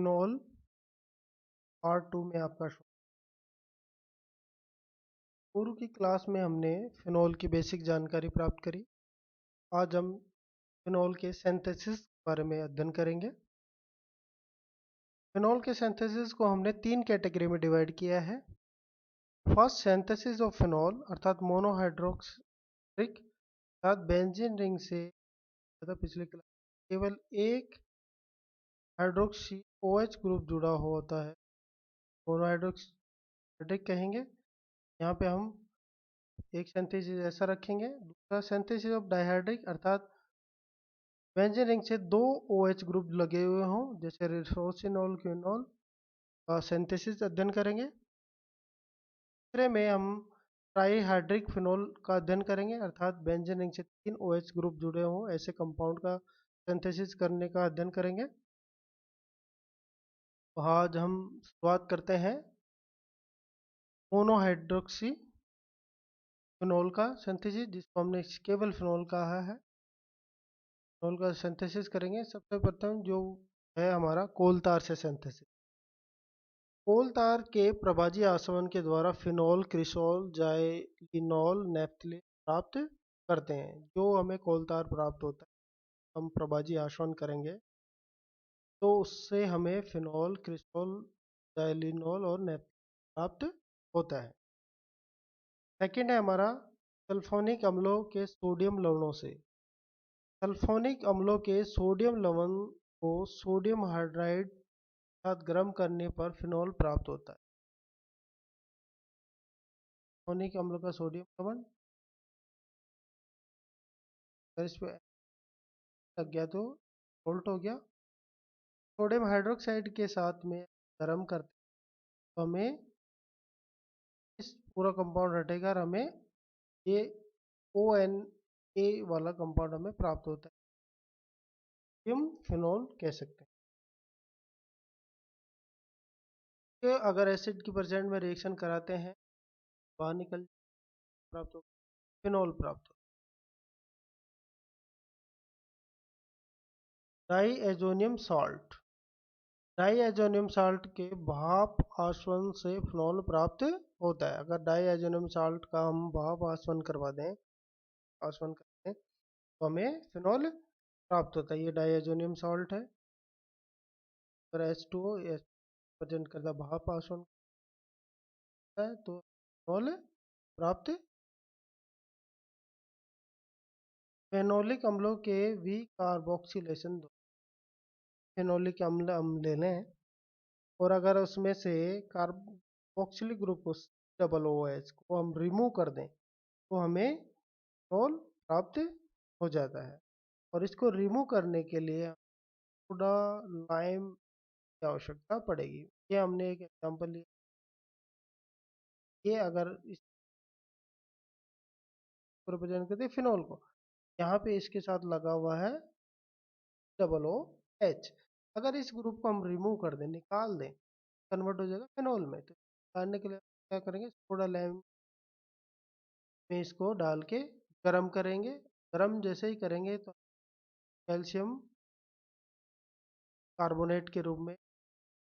Phenol part 2 में आपका पूर्व की क्लास में हमने फिनोल की बेसिक जानकारी प्राप्त करी। आज हम फिनोल के सिंथेसिस के बारे में अध्ययन करेंगे। फिनोल के सिंथेसिस को हमने तीन कैटेगरी में डिवाइड किया है। फर्स्ट, सिंथेसिस ऑफ फिनोल अर्थात मोनोहाइड्रोक्सिक अर्थात बेंजीन रिंग से पिछले क्लास केवल एक हाइड्रोक्सी OH ग्रुप जुड़ा होता है, मोनोहाइड्रोक्सिक कहेंगे। यहाँ पे हम एक सिंथेसिस ऐसा रखेंगे। दूसरा, सिंथेसिस ऑफ डाइहाइड्रिक अर्थात बेंजीन रिंग से दो OH ग्रुप लगे हुए हों, जैसे रिसोसिनॉल क्विनॉल का सिंथेसिस अध्ययन करेंगे। तीसरे में हम ट्राईहाइड्रिक फिनोल का अध्ययन करेंगे अर्थात बेंजीन रिंग से तीन OH ग्रुप जुड़े हों ऐसे कंपाउंड का सिंथेसिस करने का अध्ययन करेंगे। तो आज हम शुरुआत करते हैं मोनोहाइड्रोक्सी फिनोल का सिंथेसिस, जिसको हमने केवल फिनोल कहा है। फिनोल का सिंथेसिस करेंगे। सबसे प्रथम जो है हमारा कोल तार से सिंथेसिस। कोल तार के प्रभाजी आसवन के द्वारा फिनोल, क्रिसोल, जाइलिनॉल, नेप्थलीन प्राप्त करते हैं। जो हमें कोल तार प्राप्त होता है, हम प्रभाजी आसवन करेंगे तो उससे हमें फिनोल, क्रिसोल, जाइलिनॉल और नेप्थलीन प्राप्त होता है। सेकेंड है हमारा सल्फोनिक अम्लों के सोडियम लवणों से। सल्फोनिक अम्लों के सोडियम लवण को सोडियम हाइड्राइड साथ गर्म करने पर फिनोल प्राप्त होता है। सल्फोनिक अम्ल का सोडियम लवण अगर इस पे लग गया तो सोल्ट हो गया। सोडियम हाइड्रोक्साइड के साथ में गर्म करते हैं तो हमें इस पूरा कंपाउंड हटेगा और हमें ये ONA वाला कंपाउंड हमें प्राप्त होता है, हम फिनोल कह सकते हैं। ये अगर एसिड की प्रेजेंट में रिएक्शन कराते हैं बाहर निकल प्राप्त होगा, फिनोल प्राप्त होगा। Diazonium salt. डाईएजोनियम सॉल्ट के भाप आसवन से फिनोल प्राप्त होता है। अगर डाईएजोनियम सॉल्ट का हम भाप आसवन करवा दें, आसवन करते हैं तो हमें फिनोल प्राप्त होता है। ये डाईएजोनियम सॉल्ट है। अगर H2O प्रेजेंट करता भाप आसवन करता है तो फिनोल प्राप्त। फेनोलिक अम्लों के कार्बोक्सिलेशन दो। फेनोलिक अम्ल हम ले लें और अगर उसमें से कार्बोक्सिलिक ग्रुप को OH को हम रिमूव कर दें तो हमें फिनोल प्राप्त हो जाता है। और इसको रिमूव करने के लिए थोड़ा लाइम की आवश्यकता पड़ेगी। ये हमने एक एग्जांपल लिया। ये अगर इस रिप्रेजेंट करते फिनोल को, यहाँ पे इसके साथ लगा हुआ है OH। अगर इस ग्रुप को हम रिमूव कर दें, निकाल दें, कन्वर्ट हो जाएगा फिनोल में। तो निकालने के लिए क्या करेंगे, थोड़ा लाइम में इसको डाल के गर्म करेंगे। गर्म जैसे ही करेंगे तो कैल्शियम कार्बोनेट के रूप में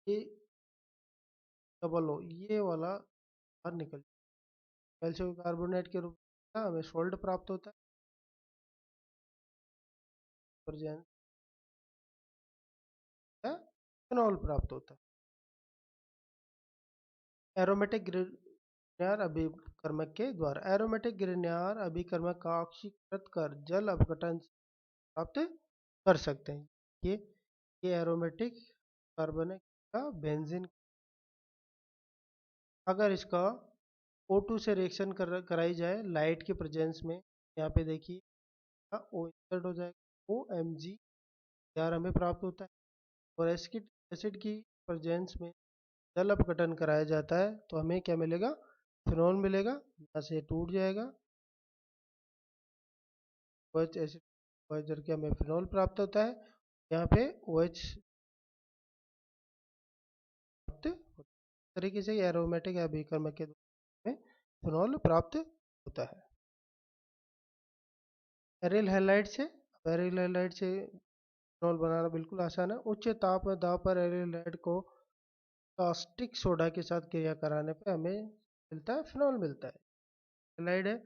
ये ये वाला बाहर निकल, कैल्शियम कार्बोनेट के रूप में हमें सोल्ट प्राप्त होता है, फिनोल प्राप्त होता है। एरोमेटिक ग्रिग्नार अभिकर्मक के द्वारा। एरोमेटिक ग्रिग्नार अभिकर्मक का ऑक्सीकृत कर जल अपघटन प्राप्त कर सकते हैं। ये एरोमेटिक कार्बनिक का बेंजीन, अगर इसका O2 से रिएक्शन कराई जाए लाइट के प्रेजेंस में, यहाँ पे देखिए O इंसर्ट हो जाएगा, OMG यार हमें प्राप्त होता है। और एसिड की प्रेजेंस में जल अपघटन कराया जाता है तो हमें क्या मिलेगा, फिनोल मिलेगा। यहाँ से टूट जाएगा OH एसिड, OH जल के हमें फिनोल प्राप्त होता है। यहाँ पे OH प्राप्त होता है। इस तरीके से एरोमेटिक अभिकर्मक के द्वारा हमें फिनोल प्राप्त होता है। एरिल हैलाइड से फिनॉल बनाना बिल्कुल आसान है। उच्च ताप में दाब पर एरिल हैलाइड को कास्टिक सोडा के साथ क्रिया कराने पे हमें मिलता है फिनॉल मिलता है। हैलाइड है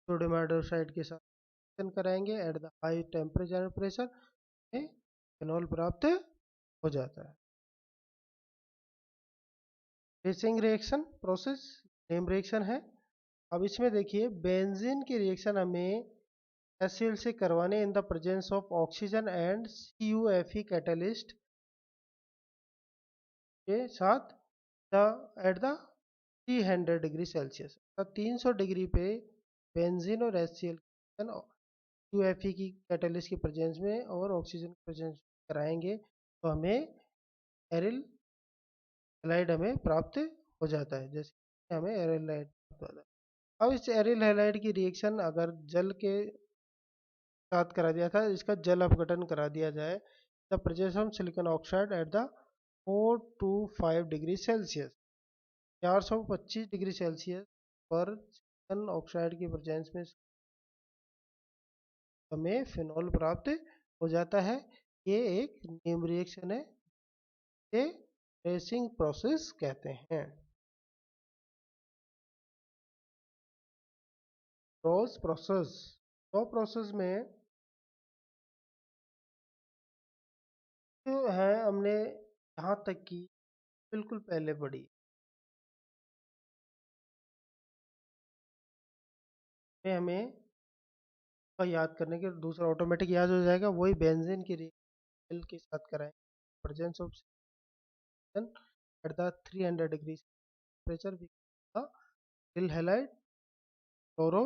सोडियम हाइड्रोक्साइड के साथ रिएक्शन कराएंगे at the high temperature and pressure में फिनॉल प्राप्त हो जाता है। Basin reaction process name reaction है। अब इसमें देखिए बेंजीन की रिएक्शन हमें एसिड से करवाने in the presence of oxygen and CuFe catalyst के साथ at the 300 degree Celsius 300 degree पे बेंजीन और HCl CuFe की कैटलिस्ट की प्रेजेंस में और ऑक्सीजन की प्रेजेंस में कराएंगे तो हमें एरिल हैलाइड हमें प्राप्त हो जाता है। जैसे हमें एरिल हैलाइड प्राप्त होता है। अब इस एरिल हैलाइड की रिएक्शन अगर जल के साथ करा दिया था, इसका जल अपघटन करा दिया जाए the presence of silicon oxide at the 4 to 5 degree Celsius 425 degree Celsius पर सिलिकॉन ऑक्साइड की प्रेजेंस में हमें फिनॉल प्राप्त हो जाता है। ये एक नेम रिएक्शन है, ये रेसिंग प्रोसेस कहते हैं। रोज प्रोसेस दो प्रोसेस में जो है हमने यहाँ तक की बिल्कुल पहले पढ़ी में हमें का याद करने के दूसरा ऑटोमेटिक याद हो जाएगा। वही बेंजीन की रिएक्शन के साथ कराएंगे presence of at the 300 degree temperature aryl halide chloro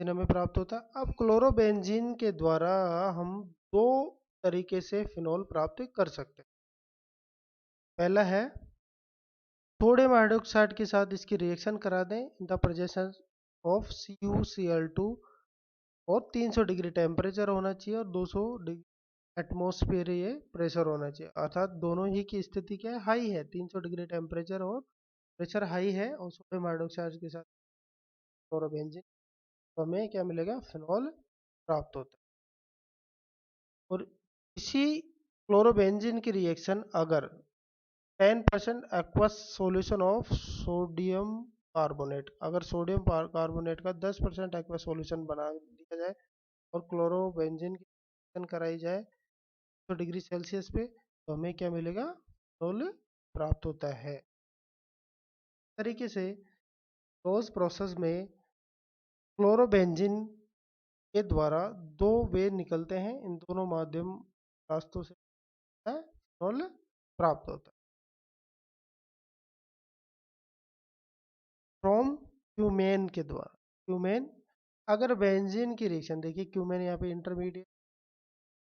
हमें प्राप्त होता है। अब क्लोरोबेंजीन के द्वारा हम दो तरीके से फिनॉल प्राप्त कर सकते हैं। पहला है सोडियम हाइड्रोक्साइड के साथ इसकी रिएक्शन करा दें in the presence of CuCl2 और 300 डिग्री टेम्परेचर होना चाहिए और 200 डिग्री एटमोसफियर ये प्रेशर होना चाहिए। अर्थात दोनों ही की स्थिति क्या है, हाई है, 300 डिग्री टेम्परेचर और प्रेशर हाई है और सोडियम हाइड्रोक्साइड के साथ क्लोरोबेंजीन तो हमें क्या मिलेगा, फिनॉल प्राप्त होता है। और इसी क्लोरोबेंजीन की रिएक्शन अगर 10% aqueous solution of sodium carbonate, अगर सोडियम कार्बोनेट का 10% एक्वस सॉल्यूशन बना दिया जाए और क्लोरोबेंजीन की रिएक्शन कराई जाए 100 डिग्री सेल्सियस पे तो हमें क्या मिलेगा, फिनॉल प्राप्त होता है। इस तरीके से रोज प्रोसेस में क्लोरोबेंजीन के द्वारा दो वे निकलते हैं, इन दोनों माध्यम रास्तों से फिनॉल प्राप्त होता है। फ्रॉम क्यूमेन के द्वारा, क्यूमेन अगर बेंजीन की रिएक्शन देखिए, क्यूमेन यहाँ पे इंटरमीडिएट,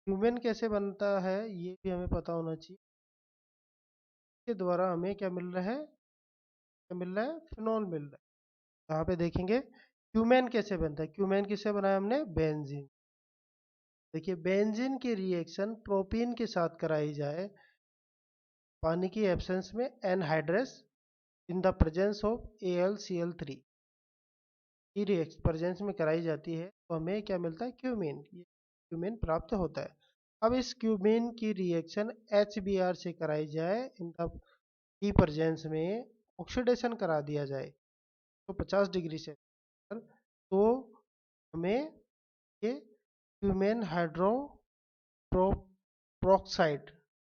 क्यूमेन कैसे बनता है ये भी हमें पता होना चाहिए। के द्वारा हमें क्या मिल रहा है, क्या मिल रहा है, फिनॉल मिल रहा है। यहाँ पे देखेंगे क्यूमेन कैसे बनता है, क्यूमेन किससे बनाया हमने, बेंजीन। देखिए बेंजीन की रिएक्शन प्रोपीन के साथ कराई जाए पानी की एब्सेंस में anhydrous in the presence of AlCl3 की रिएक्शन प्रेजेंस में कराई जाती है तो हमें क्या मिलता है, क्यूमीन, क्यूमीन प्राप्त होता है। अब इस क्यूमीन की रिएक्शन HBr से कराई जाए इन द की प्रेजेंस में ऑक्सीडेशन करा दिया जाए तो 50 डिग्री से तो हमें ये क्यूमेन हाइड्रोप्रोक्साइड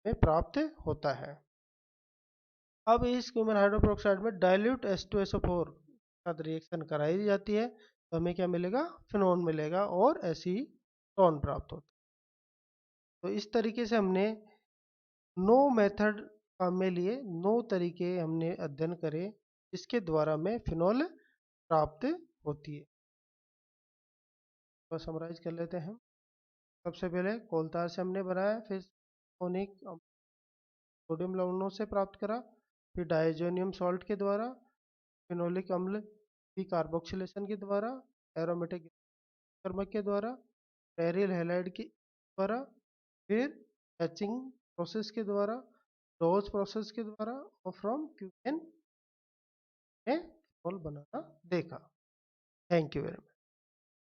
में प्राप्त होता है। अब इस क्यूमेन हाइड्रोप्रोक्साइड में डाइल्यूट H2SO4 साथ रिएक्शन कराई जाती है तो हमें क्या मिलेगा, फिनॉल मिलेगा और एसीटोन प्राप्त होता है। तो इस तरीके से हमने 9 मेथड काम में लिए, 9 तरीके हमने अध्ययन करे जिसके द्वारा हमें फिनॉल प्राप्त होती है। तो समराइज कर लेते हैं। सबसे पहले कोलतार से हमने बनाया, फिर सोनिक सोडियम लवणों से प्राप्त करा, फिर डायजोनियम सॉल्ट के द्वारा, फिनोलिक अम्ल की कार्बोक्सिलेशन के द्वारा, एरोमेटिक कर्मक के द्वारा, एरियल हैलाइड के द्वारा, फिर हैचिंग प्रोसेस के द्वारा, डोज प्रोसेस के द्वारा और फ्रॉम क्यूएन में फिनॉल बनाना देखा। Thank you very much.